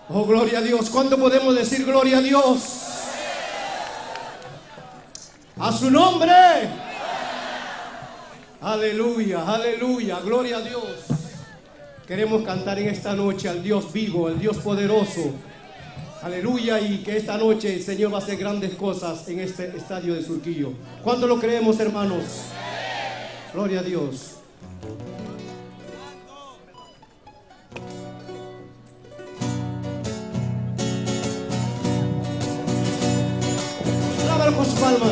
Oh, gloria a Dios. ¿Cuánto podemos decir gloria a Dios? A su nombre. Aleluya, aleluya, gloria a Dios. Queremos cantar en esta noche al Dios vivo, al Dios poderoso. Aleluya, y que esta noche el Señor va a hacer grandes cosas en este estadio de Surquillo. ¿Cuánto lo creemos, hermanos? Gloria a Dios. Alábalo con sus palmas.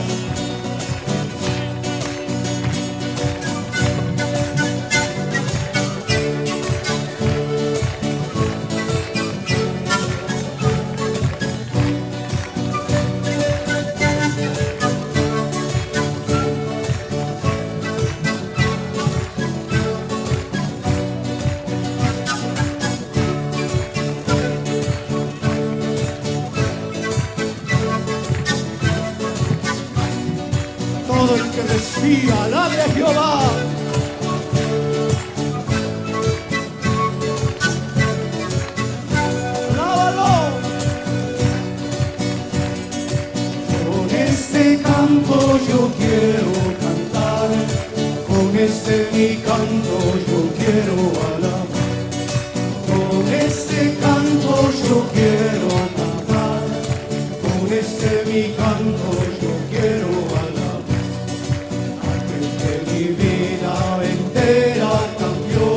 Todo el que respira, alabe a Jehová. Alábalo. Con este canto yo quiero cantar, con este mi canto yo quiero alabar. Con este canto yo quiero alabar, con este mi canto yo quiero alabar. Mi vida entera cambió,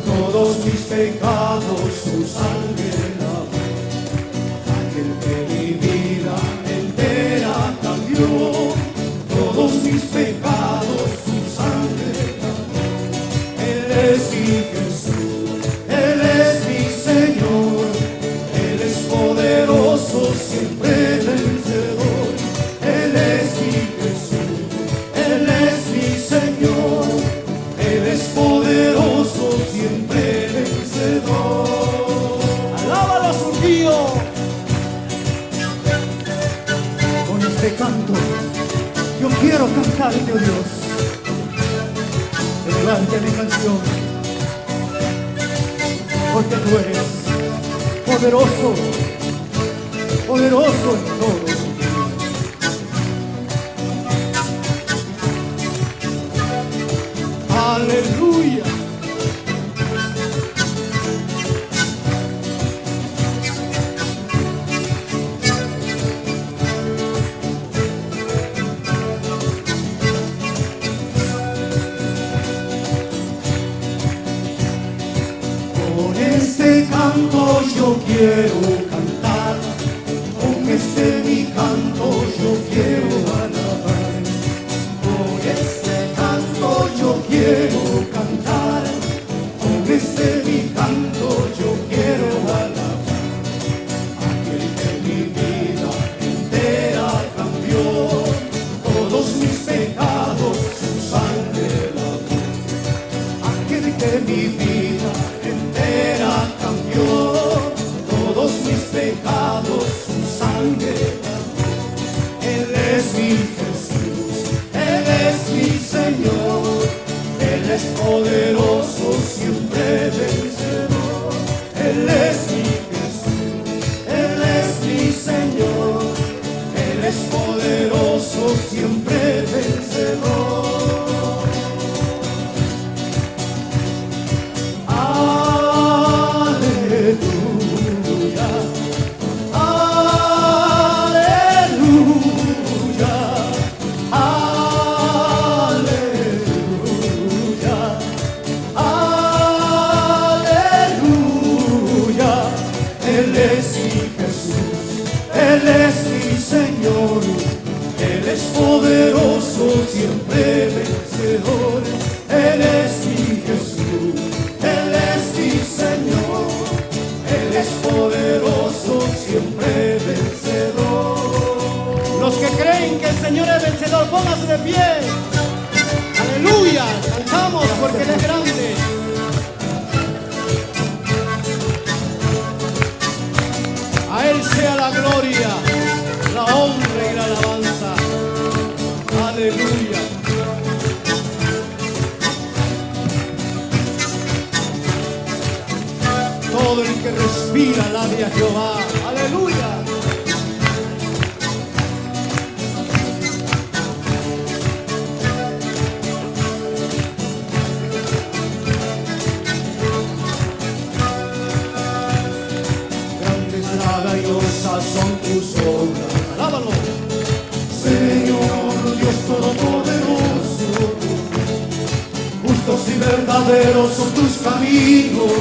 todos mis pecados su sangre lavó. Aquel que mi vida entera cambió, todos mis pecados su sangre lavó. Él es mi Jesús, Él es mi Señor, Él es poderoso, siempre vencedor. Él es mi Jesús, Él es mi Señor, Él es poderoso, siempre vencedor. Alábalo, Surquillo. Con este canto yo quiero cantarte, oh Dios, delante de mi canción, porque tú eres poderoso, poderoso en todo. Aleluya. Con este canto yo quiero cantar, con este mi canto yo quiero alabar. Con este canto yo quiero cantar, con este mi canto yo quiero alabar. Aquel que mi vida entera cambió, todos mis pecados su sangre lavó. Aquel que mi vida entera cambió, todos mis pecados su sangre lavó. Él es mi Jesús, Él es mi Señor, Él es poderoso, siempre vencedor. Él es mi Jesús, Él es mi Señor, Él es poderoso, siempre vencedor. Aleluya, aleluya, aleluya, aleluya. Él es mi Jesús, Él es mi Señor, Él es poderoso, siempre vencedor. Él es mi Jesús, Él es mi Señor, Él es poderoso, siempre vencedor. Los que creen que el Señor es vencedor, pónganse de pie. Aleluya. Cantamos porque Él es grande. A Él sea la gloria, la honra y la alabanza. Aleluya. todo el que respira. Mira, alabe a Jehová. Aleluya. Grandes, maravillosas son tus obras. Alábalo. Señor Dios Todopoderoso, justos y verdaderos son tus caminos,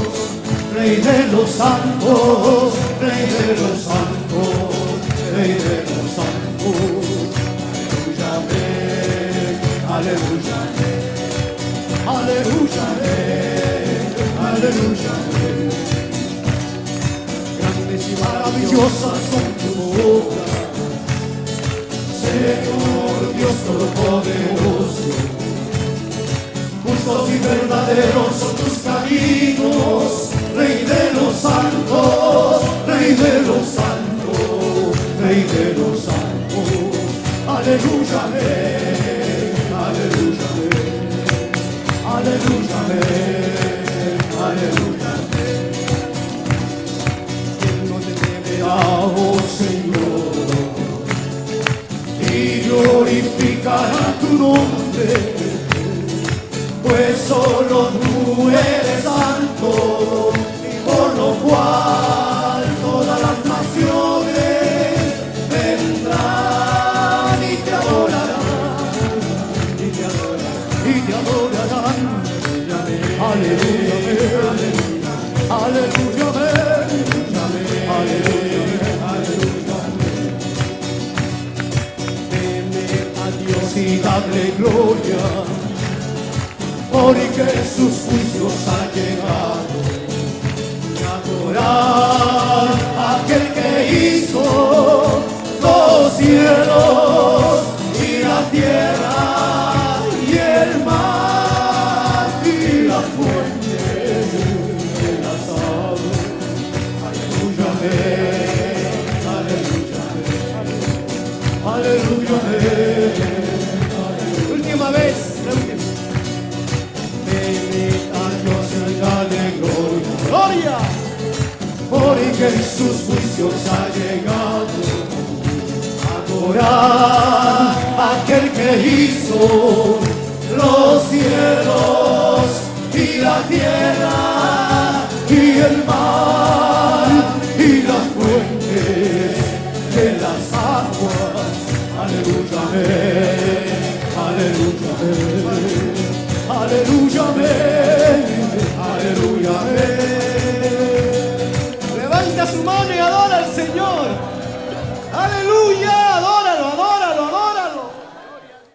Rey de los santos, Rey de los santos, Rey de los santos. Aleluya, aleluya, aleluya. Grandes y maravillosas son tus obras, Señor Dios Todopoderoso, justos y verdaderos son tus caminos, Rey de los santos, Rey de los santos, Rey de los santos. Aleluya, aleluya, aleluya, aleluya. ¿Quién no te temerá, oh Señor, y glorificará tu nombre? Pues solo tú eres santo, y por lo cual todas las naciones vendrán y te adorarán, y te adorarán, y te adorarán. Aleluya, aleluya, aleluya, aleluya. Temed a Dios y darle gloria, porque sus juicios han llegado, y adorar a aquel que hizo los cielos y la tierra y el mar y la fuente de las aguas. Aleluya, aleluya, aleluya, aleluya. Última vez, la última. Dale gloria, porque en sus juicios ha llegado. Adorar a aquel que hizo los cielos y la tierra y el mar y las fuentes de las aguas. Aleluya, aleluya, aleluya, aleluya. Levanta su mano y adora al Señor.